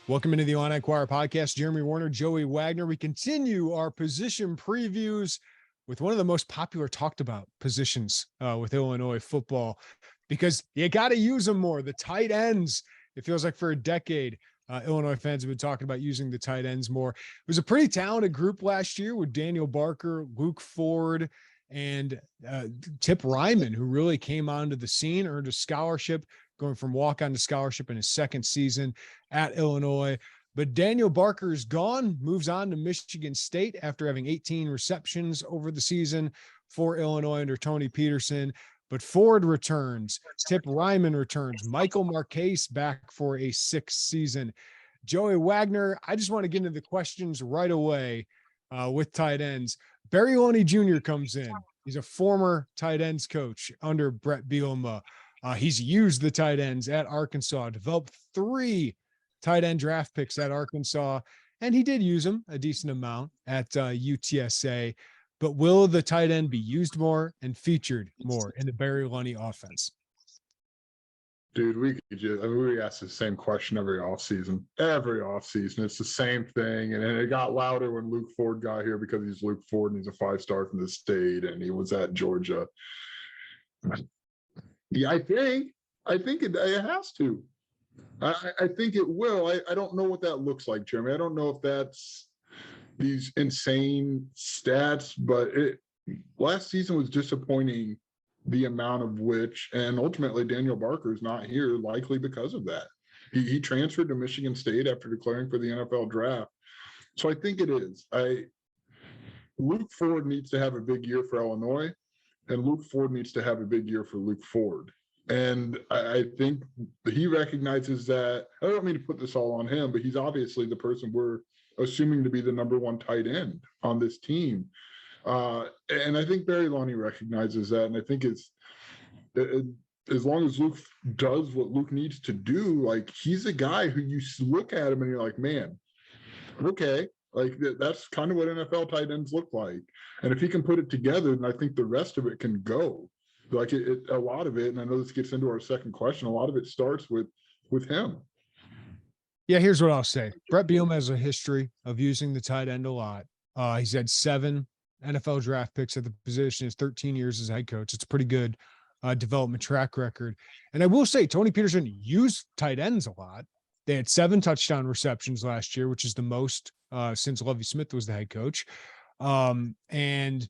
Welcome into the Illini Inquirer Podcast. Jeremy Werner, Joey Wagner. We continue our position previews with one of the most popular talked about positions with Illinois football because you got to use them more. The tight ends. It feels like for a decade, Illinois fans have been talking about using the tight ends more. It was a pretty talented group last year with Daniel Barker, Luke Ford, and Tip Reiman, who really came onto the scene, earned a scholarship, going from walk-on to scholarship in his second season at Illinois. But Daniel Barker is gone, moves on to Michigan State after having 18 receptions over the season for Illinois under Tony Peterson. But Ford returns, Tip Reiman returns, Michael Marquez back for a sixth season. Joey Wagner, I just want to get into the questions right away with tight ends. Barry Loney Jr. comes in. He's a former tight ends coach under Brett Bielema. He's used the tight ends at Arkansas, developed 3 tight end draft picks at Arkansas, and he did use them a decent amount at UTSA. But will the tight end be used more and featured more in the Barry Loney offense? Dude, we ask the same question every offseason. Every offseason, it's the same thing. And it got louder when Luke Ford got here because he's Luke Ford and he's a 5-star from the state and he was at Georgia. Yeah, I think it has to. I think it will. I don't know what that looks like, Jeremy. I don't know if that's these insane stats, but last season was disappointing, the amount of which, and ultimately Daniel Barker is not here, likely because of that. He transferred to Michigan State after declaring for the NFL draft. So I think it is. Luke Ford needs to have a big year for Illinois, and Luke Ford needs to have a big year for Luke Ford. And I think he recognizes that. I don't mean to put this all on him, but he's obviously the person we're assuming to be the number 1 tight end on this team. And I think Barry Loney recognizes that. And I think it's as long as Luke does what Luke needs to do, like he's a guy who you look at him and you're like, man, okay. Like that's kind of what NFL tight ends look like. And if he can put it together, then I think the rest of it can go. Like a lot of it, and I know this gets into our second question, a lot of it starts with him. Yeah, here's what I'll say. Brett Bielema has a history of using the tight end a lot. He's had 7 NFL draft picks at the position. His 13 years as head coach. It's a pretty good development track record. And I will say, Tony Peterson used tight ends a lot. They had 7 touchdown receptions last year, which is the most since Lovie Smith was the head coach. And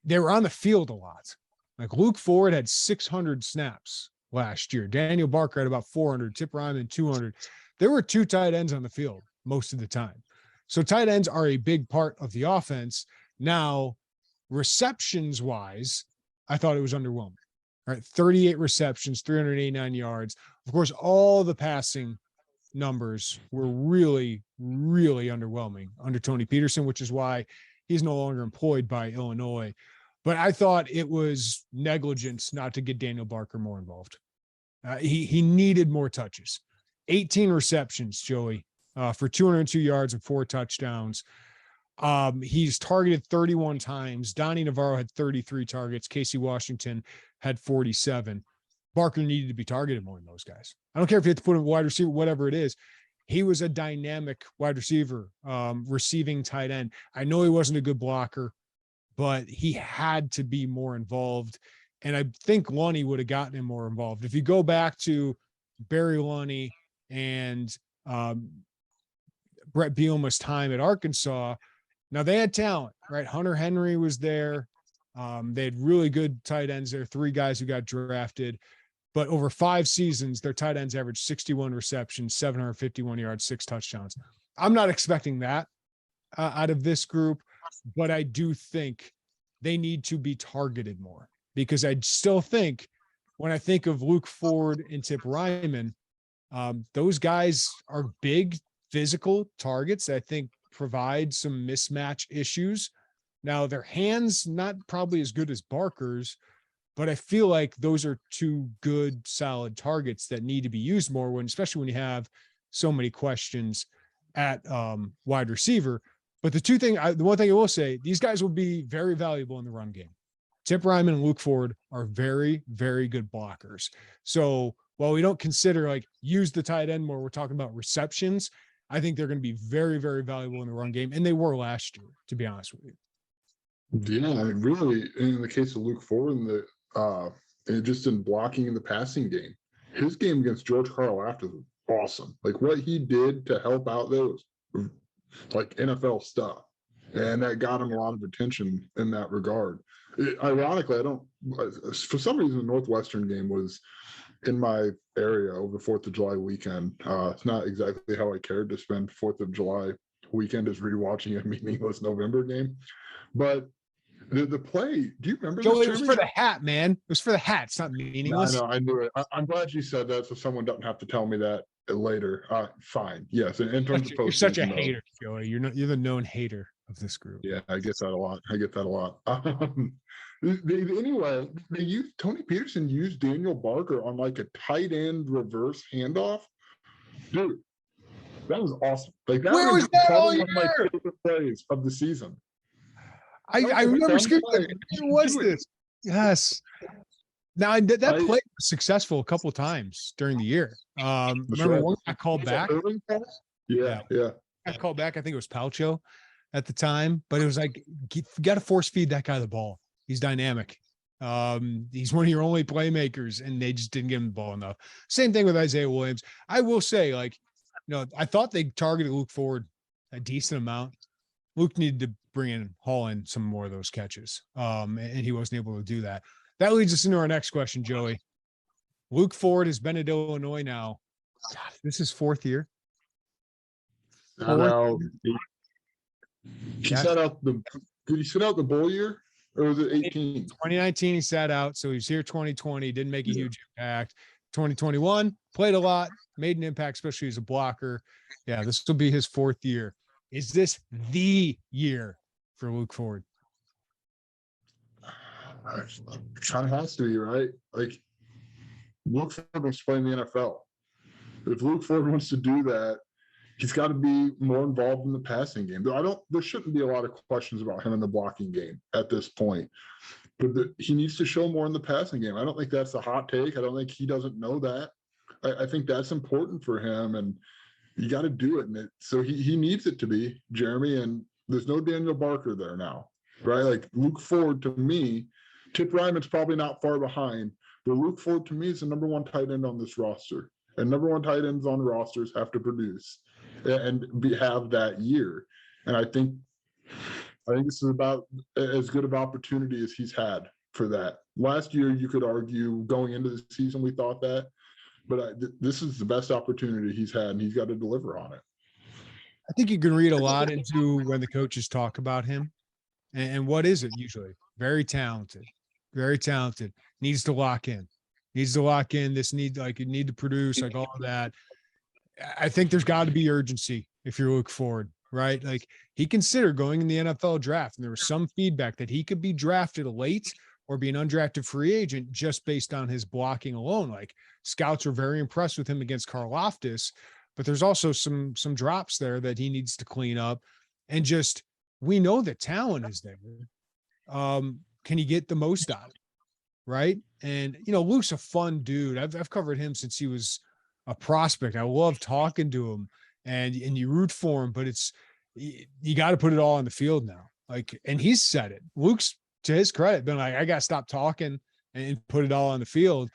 they were on the field a lot. Like Luke Ford had 600 snaps last year. Daniel Barker had about 400, Tip Reiman 200. There were 2 tight ends on the field most of the time. So tight ends are a big part of the offense. Now, receptions-wise, I thought it was underwhelming. All right, 38 receptions, 389 yards. Of course, all the passing numbers were really, really underwhelming under Tony Peterson, which is why he's no longer employed by Illinois. But I thought it was negligence not to get Daniel Barker more involved. He needed more touches. 18 receptions, Joey, for 202 yards and 4 touchdowns. He's targeted 31 times. Donnie Navarro had 33 targets. Casey Washington had 47. Barker needed to be targeted more than those guys. I don't care if you have to put him wide receiver, whatever it is. He was a dynamic wide receiver, receiving tight end. I know he wasn't a good blocker, but he had to be more involved. And I think Loney would have gotten him more involved. If you go back to Barry Loney and Brett Bielema's time at Arkansas, now they had talent, right? Hunter Henry was there. They had really good tight ends there, 3 guys who got drafted. But over 5 seasons, their tight ends averaged 61 receptions, 751 yards, 6 touchdowns. I'm not expecting that out of this group, but I do think they need to be targeted more because I still think when I think of Luke Ford and Tip Reiman, those guys are big physical targets that I think provide some mismatch issues. Now, their hands, not probably as good as Barker's, but I feel like those are 2 good, solid targets that need to be used more especially when you have so many questions at wide receiver. But the one thing I will say, these guys will be very valuable in the run game. Tip Reiman and Luke Ford are very, very good blockers. So while we don't consider use the tight end more, we're talking about receptions. I think they're going to be very, very valuable in the run game, and they were last year, to be honest with you. Yeah, really, in the case of Luke Ford, and just in blocking in the passing game, his game against George Karlaftis was awesome. Like what he did to help out those, like NFL stuff, and that got him a lot of attention in that regard. Ironically, I don't. For some reason, the Northwestern game was in my area over the 4th of July weekend. It's not exactly how I cared to spend 4th of July weekend is rewatching a meaningless November game. But the play, do you remember Joey, this, it was for the hat, man. It was for the hat. It's not meaningless. No, I knew it. I'm glad you said that so someone doesn't have to tell me that later. Fine. Yes. In terms of You're such a postseason, though. hater, Joey. You're the known hater of this group. Yeah, I get that a lot. Anyway, they used Tony Peterson used Daniel Barker on like a tight end reverse handoff. Dude, that was awesome. Like that Where was that all year? One of my favorite plays of the season. I remember screaming, "What was this?" Yes. Now that play was successful a couple of times during the year. Remember one I called back? Yeah. I called back. I think it was Palcho at the time, but it was like you got to force feed that guy the ball. He's dynamic. He's one of your only playmakers, and they just didn't give him the ball enough. Same thing with Isaiah Williams. I will say, I thought they targeted Luke Ford a decent amount. Luke needed to haul in some more of those catches. And he wasn't able to do that. That leads us into our next question, Joey. Luke Ford has been at Illinois now. God, this is 4th year. I know. Did he sit out the bowl year? Or was it 18? 2019, he sat out. So he was here 2020, didn't make a huge impact. 2021, played a lot, made an impact, especially as a blocker. Yeah, this will be his 4th year. Is this the year for Luke Ford? It kind of has to be, right? Like, Luke Ford wants to play in the NFL. If Luke Ford wants to do that, he's got to be more involved in the passing game. There shouldn't be a lot of questions about him in the blocking game at this point. But he needs to show more in the passing game. I don't think that's a hot take. I don't think he doesn't know that. I think that's important for him, and you got to do it. So he needs it to be, Jeremy, and there's no Daniel Barker there now, right? Like Luke Ford, to me, Tip Reiman's probably not far behind, but Luke Ford, to me, is the number 1 tight end on this roster. And number 1 tight ends on rosters have to produce and have that year. And I think this is about as good of opportunity as he's had for that. Last year, you could argue going into the season, we thought that, but this is the best opportunity he's had, and he's got to deliver on it. I think you can read a lot into when the coaches talk about him. And what is it usually? Very talented, needs to lock in. This you need to produce, like all of that. I think there's got to be urgency if you're Luke Ford, right? Like he considered going in the NFL draft, and there was some feedback that he could be drafted late or be an undrafted free agent just based on his blocking alone. Like scouts were very impressed with him against Karlaftis, but there's also some drops there that he needs to clean up. And just, we know that talent is there. Can he get the most out of it? Right. And, Luke's a fun dude. I've covered him since he was a prospect. I love talking to him, and you root for him, but you got to put it all on the field now. And he's said it. Luke's, to his credit, been like, I got to stop talking and put it all on the field.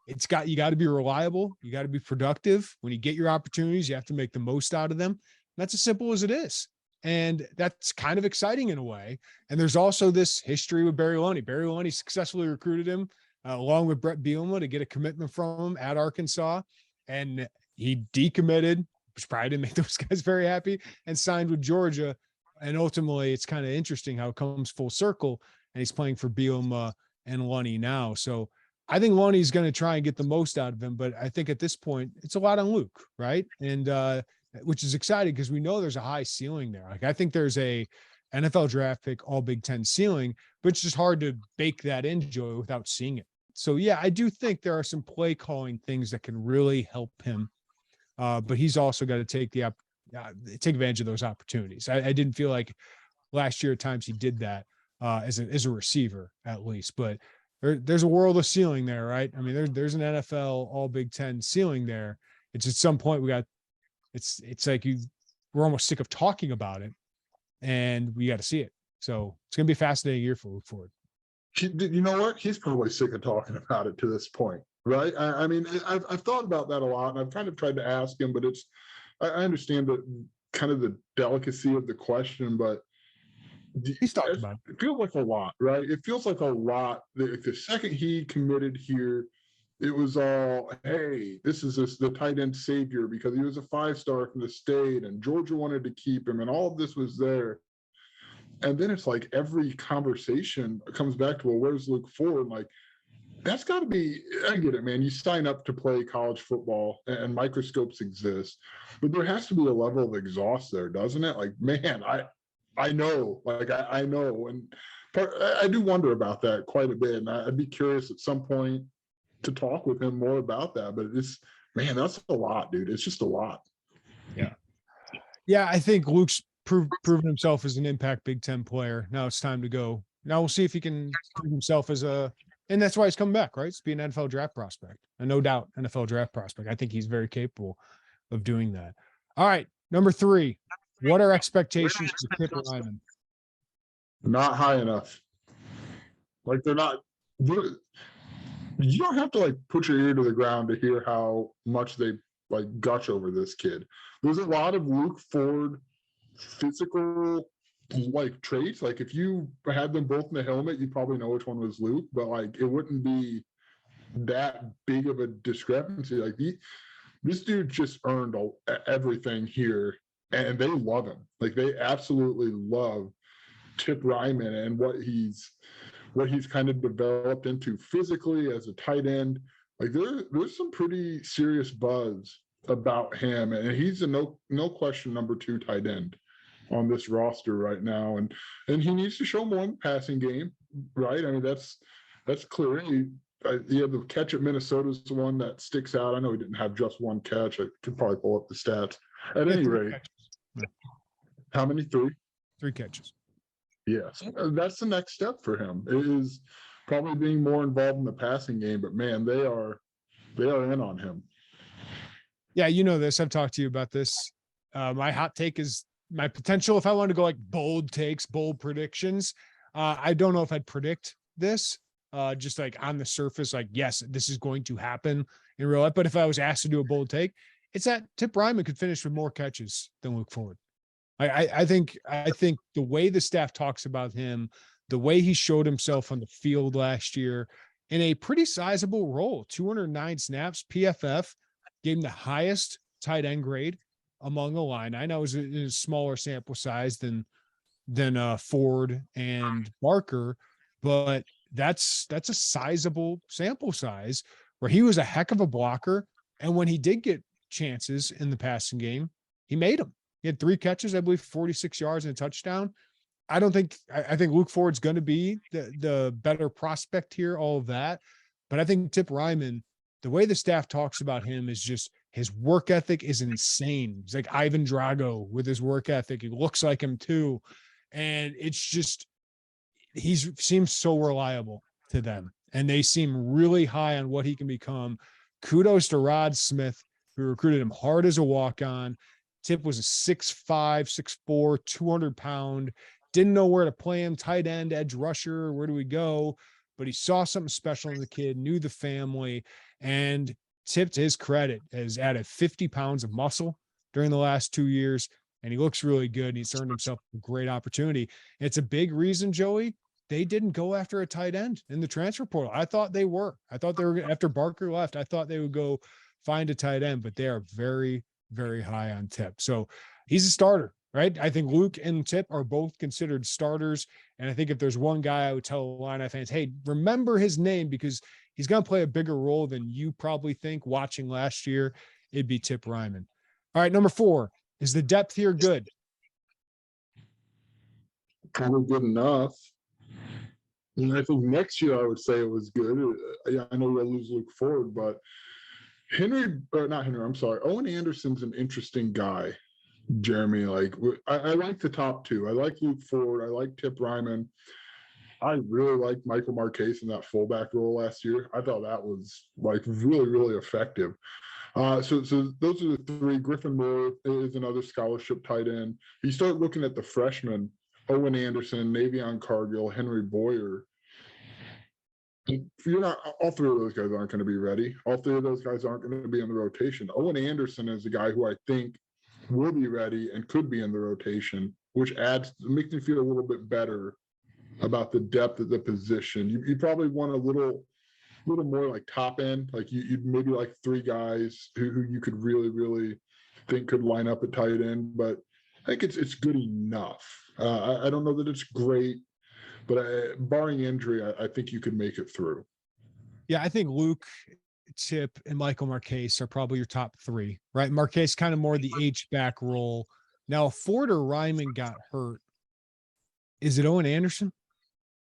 You got to be reliable. You got to be productive. When you get your opportunities, you have to make the most out of them. That's as simple as it is. And that's kind of exciting in a way. And there's also this history with Barry Lundy. Barry Lundy successfully recruited him along with Brett Bielema to get a commitment from him at Arkansas. And he decommitted, which probably didn't make those guys very happy, and signed with Georgia. And ultimately, it's kind of interesting how it comes full circle. And he's playing for Bielema and Lundy now. So I think Lundy's going to try and get the most out of him. But I think at this point, it's a lot on Luke, right? And which is exciting because we know there's a high ceiling there. I think there's a NFL draft pick, all Big Ten ceiling, but it's just hard to bake that in, Joey, without seeing it. So, yeah, I do think there are some play calling things that can really help him. But he's also got to take advantage of those opportunities. I didn't feel like last year at times he did that as a receiver, at least. But there's a world of ceiling there, right? I mean, there's an NFL all Big Ten ceiling there. It's at some point it's like we're almost sick of talking about it, and we got to see it. So it's going to be a fascinating year for Luke Ford. You know what? He's probably sick of talking about it to this point, right? I mean, I've thought about that a lot, and I've kind of tried to ask him, but I understand that kind of the delicacy of the question, but he's talked about it feels like a lot, right? It feels like a lot. The second he committed here, it was all, hey, this is the tight end savior because he was a 5-star from the state, and Georgia wanted to keep him, and all of this was there. And then it's like every conversation comes back to, well, where's Luke Ford? Like, that's got to be, I get it, man. You sign up to play college football and microscopes exist, but there has to be a level of exhaust there, doesn't it? Like, man, I know, like, I know. And I do wonder about that quite a bit. And I'd be curious at some point to talk with him more about that. But man, that's a lot, dude. It's just a lot. Yeah. Yeah. I think Luke's proven himself as an impact Big Ten player. Now it's time to go. Now we'll see if he can prove himself and that's why he's coming back, right? It's be an NFL draft prospect, and no doubt NFL draft prospect. I think he's very capable of doing that. All right. Number 3, what are expectations for Tip Reiman? Not high enough. Like, they're not. You don't have to like put your ear to the ground to hear how much they like gush over this kid. There's a lot of Luke Ford physical like traits. Like, if you had them both in the helmet, you probably know which one was Luke, but like it wouldn't be that big of a discrepancy. Like, this dude just earned everything here, and they love him. Like, they absolutely love Tip Reiman and what he's kind of developed into physically as a tight end. Like, there's some pretty serious buzz about him, and he's a no question number 2 tight end on this roster right now, and he needs to show more in the passing game, right? I mean, that's clear. The catch at Minnesota is the one that sticks out. I know he didn't have just one catch. I could probably pull up the stats. At any rate, how many? 3 catches. Yes, that's the next step for him. It is probably being more involved in the passing game, but man, they are in on him. Yeah, you know this. I've talked to you about this. My hot take is my potential. If I wanted to go like bold takes, bold predictions, I don't know if I'd predict this. Just like on the surface, like, yes, this is going to happen in real life. But if I was asked to do a bold take, it's that Tip Reiman could finish with more catches than Luke Ford. I think the way the staff talks about him, the way he showed himself on the field last year in a pretty sizable role, 209 snaps, PFF gave him the highest tight end grade among the line. I know it was a smaller sample size than Ford and Barker, but that's a sizable sample size where he was a heck of a blocker. And when he did get chances in the passing game, he made them. He had 3 catches, I believe, 46 yards and a touchdown. I think Luke Ford's going to be the better prospect here, all of that. But I think Tip Reiman, the way the staff talks about him is just his work ethic is insane. He's like Ivan Drago with his work ethic. He looks like him too. And it's just, he seems so reliable to them. And they seem really high on what he can become. Kudos to Rod Smith, who recruited him hard as a walk-on. Tip was a 6'5", 6'4", 200-pound, didn't know where to play him, tight end, edge rusher, where do we go? But he saw something special in the kid, knew the family, and Tip, to his credit, has added 50 pounds of muscle during the last 2 years, and he looks really good, and he's earned himself a great opportunity. And it's a big reason, Joey, they didn't go after a tight end in the transfer portal. I thought they were. After Barker left, I thought they would go find a tight end, but they are very, very high on Tip. So he's a starter, right? I think Luke and Tip are both considered starters. And I think if there's one guy I would tell Illini fans, hey, remember his name because he's going to play a bigger role than you probably think watching last year, it'd be Tip Reiman. All right, number 4, is the depth here good? Probably good enough. And I think next year I would say it was good. I know we'll lose Luke Ford, but Owen Anderson's an interesting guy, Jeremy. Like, I like the top 2. I like Luke Ford. I like Tip Reiman. I really liked Michael Marquez in that fullback role last year. I thought that was like really, really effective. So those are the three. Griffin Moore is another scholarship tight end. You start looking at the freshmen, Owen Anderson, Navion Cargill, Henry Boyer. You're not, all three of those guys aren't going to be ready. All three of those guys aren't going to be in the rotation. Owen Anderson is a guy who I think will be ready and could be in the rotation, which makes me feel a little bit better about the depth of the position. You probably want a little more like top end, like you'd maybe like three guys who you could really think could line up at tight end, but I think it's good enough. I don't know that it's great, but barring injury, I think you could make it through. Yeah, I think Luke, Tip, and Michael Marquez are probably your top three, right? Marquez kind of more the H-back role. Now, if Ford or Reiman got hurt, is it Owen Anderson?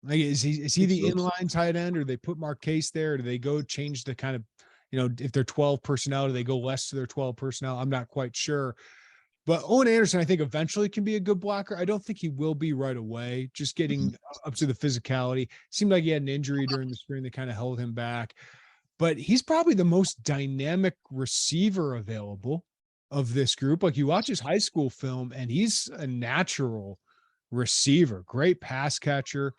Like, is he the inline tight end, or they put Marquez there? Or do they go change the kind of, if they're 12 personnel, do they go less to their 12 personnel? I'm not quite sure. But Owen Anderson, I think eventually can be a good blocker. I don't think he will be right away, just getting up to the physicality. Seemed like he had an injury during the spring that kind of held him back. But he's probably the most dynamic receiver available of this group. Like, you watch his high school film, and he's a natural receiver, great pass catcher.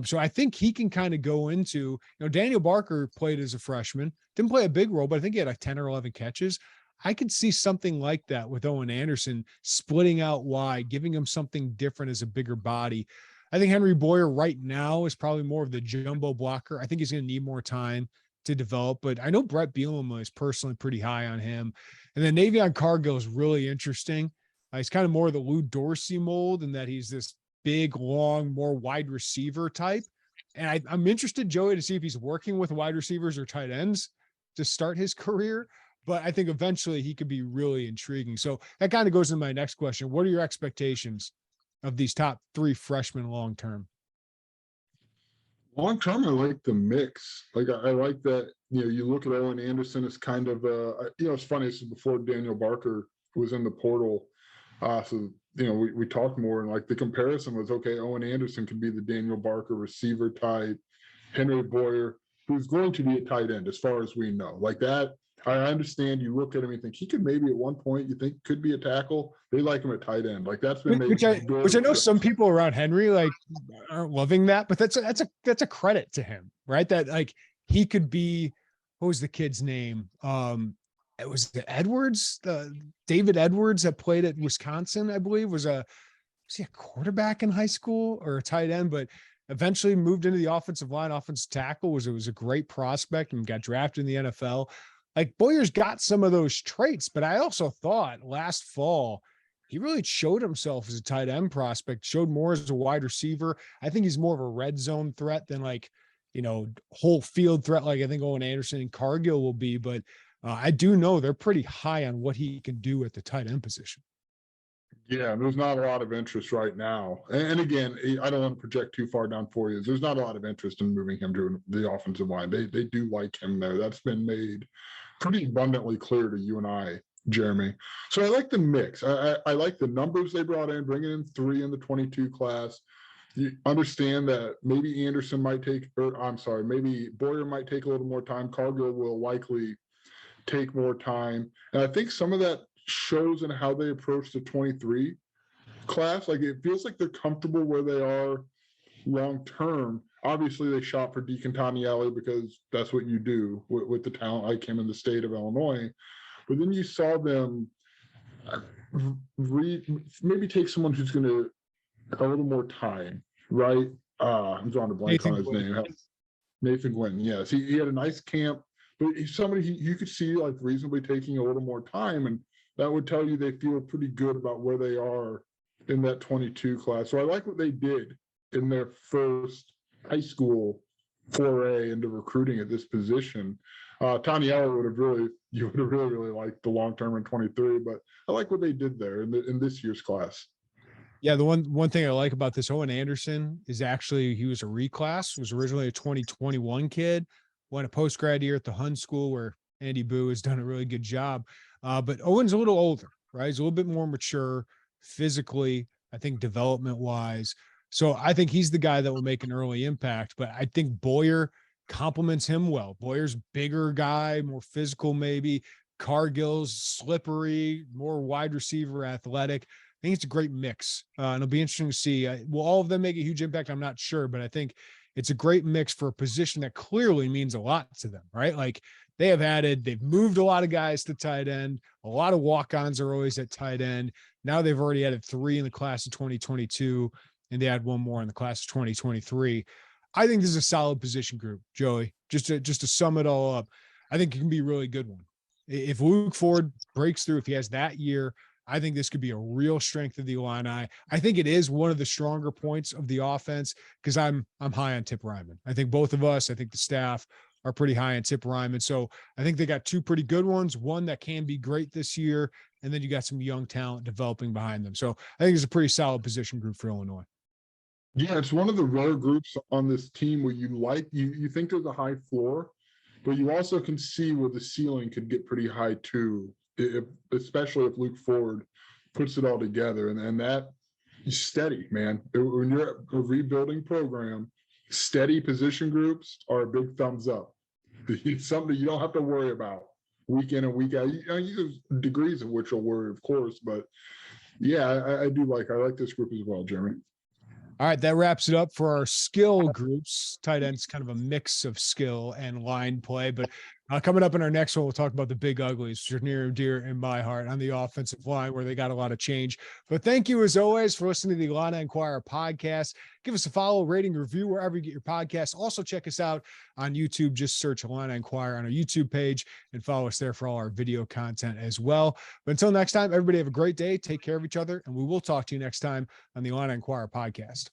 So I think he can kind of go into, Daniel Barker played as a freshman, didn't play a big role, but I think he had like 10 or 11 catches. I could see something like that with Owen Anderson splitting out wide, giving him something different as a bigger body. I think Henry Boyer right now is probably more of the jumbo blocker. I think he's going to need more time to develop, but I know Brett Bielema is personally pretty high on him. And then Navion Cargill is really interesting. He's kind of more of the Lou Dorsey mold in that he's this big, long, more wide receiver type. And I'm interested, Joey, to see if he's working with wide receivers or tight ends to start his career. But I think eventually he could be really intriguing. So that kind of goes into my next question. What are your expectations of these top three freshmen long-term? Long-term, I like the mix. Like, I like that, you look at Owen Anderson as kind of, it's funny, this is before Daniel Barker was in the portal. So, we talked more, and like the comparison was, okay, Owen Anderson could be the Daniel Barker receiver type, Henry Boyer, who's going to be a tight end as far as we know. Like that, I understand. You look at him and think he could maybe at one point you think could be a tackle. They like him at tight end. Like that's been which I know some people around Henry like aren't loving that, but that's a credit to him, right? That like he could be. What was the kid's name? It was Edwards, David Edwards that played at Wisconsin, I believe. Was he a quarterback in high school or a tight end? But eventually moved into the offensive line, offensive tackle. Was a great prospect and got drafted in the NFL. Like, Boyer's got some of those traits, but I also thought last fall he really showed himself as a tight end prospect, showed more as a wide receiver. I think he's more of a red zone threat than whole field threat like I think Owen Anderson and Cargill will be. But I do know they're pretty high on what he can do at the tight end position. Yeah, there's not a lot of interest right now. And again, I don't want to project too far down for you. There's not a lot of interest in moving him to the offensive line. They do like him there. That's been made pretty abundantly clear to you and I, Jeremy. So I like the mix. I like the numbers they brought in, bringing in 3 in the 22 class. You understand that maybe Anderson might maybe Boyer might take a little more time. Cargill will likely take more time. And I think some of that shows in how they approach the 23 class. Like, it feels like they're comfortable where they are long term. Obviously, they shot for Deacon Tanielli because that's what you do with the talent like him in the state of Illinois. But then you saw them maybe take someone who's going to a little more time, right? I'm drawing a blank on his name. Nathan Gwynn. Yes, he had a nice camp, but he's somebody you could see like reasonably taking a little more time, and that would tell you they feel pretty good about where they are in that 22 class. So I like what they did in their first high school foray into recruiting at this position. Taniella would have really liked the long term in 23, but I like what they did there in this year's class. Yeah, the one thing I like about this Owen Anderson is actually he was a reclass, was originally a 2021 kid, went a post-grad year at the Hun School where Andy Boo has done a really good job. But Owen's a little older, right? He's a little bit more mature physically, I think development-wise. So I think he's the guy that will make an early impact, but I think Boyer complements him well. Boyer's bigger guy, more physical maybe, Cargill's slippery, more wide receiver athletic. I think it's a great mix. And it'll be interesting to see. Will all of them make a huge impact? I'm not sure, but I think it's a great mix for a position that clearly means a lot to them, right? Like they've moved a lot of guys to tight end. A lot of walk-ons are always at tight end. Now they've already added 3 in the class of 2022, and they had 1 more in the class of 2023. I think this is a solid position group, Joey. Just to sum it all up, I think it can be a really good one. If Luke Ford breaks through, if he has that year, I think this could be a real strength of the Illini. I think it is one of the stronger points of the offense because I'm high on Tip Reiman. I think both of us, I think the staff are pretty high on Tip Reiman. So I think they got 2 pretty good ones, one that can be great this year, and then you got some young talent developing behind them. So I think it's a pretty solid position group for Illinois. Yeah, it's one of the rare groups on this team where you think there's a high floor, but you also can see where the ceiling could get pretty high too, especially if Luke Ford puts it all together. And that is steady, man. When you're a rebuilding program, steady position groups are a big thumbs up. It's something you don't have to worry about week in and week out. There's degrees of which you'll worry, of course, but yeah, I like this group as well, Jeremy. All right, that wraps it up for our skill groups. Tight end's kind of a mix of skill and line play, but coming up in our next one, we'll talk about the big uglies, which are near and dear in my heart on the offensive line where they got a lot of change. But thank you as always for listening to the Illini Inquirer podcast. Give us a follow, rating, review wherever you get your podcasts. Also check us out on YouTube. Just search Illini Inquirer on our YouTube page and follow us there for all our video content as well. But until next time, everybody have a great day. Take care of each other, and we will talk to you next time on the Illini Inquirer podcast.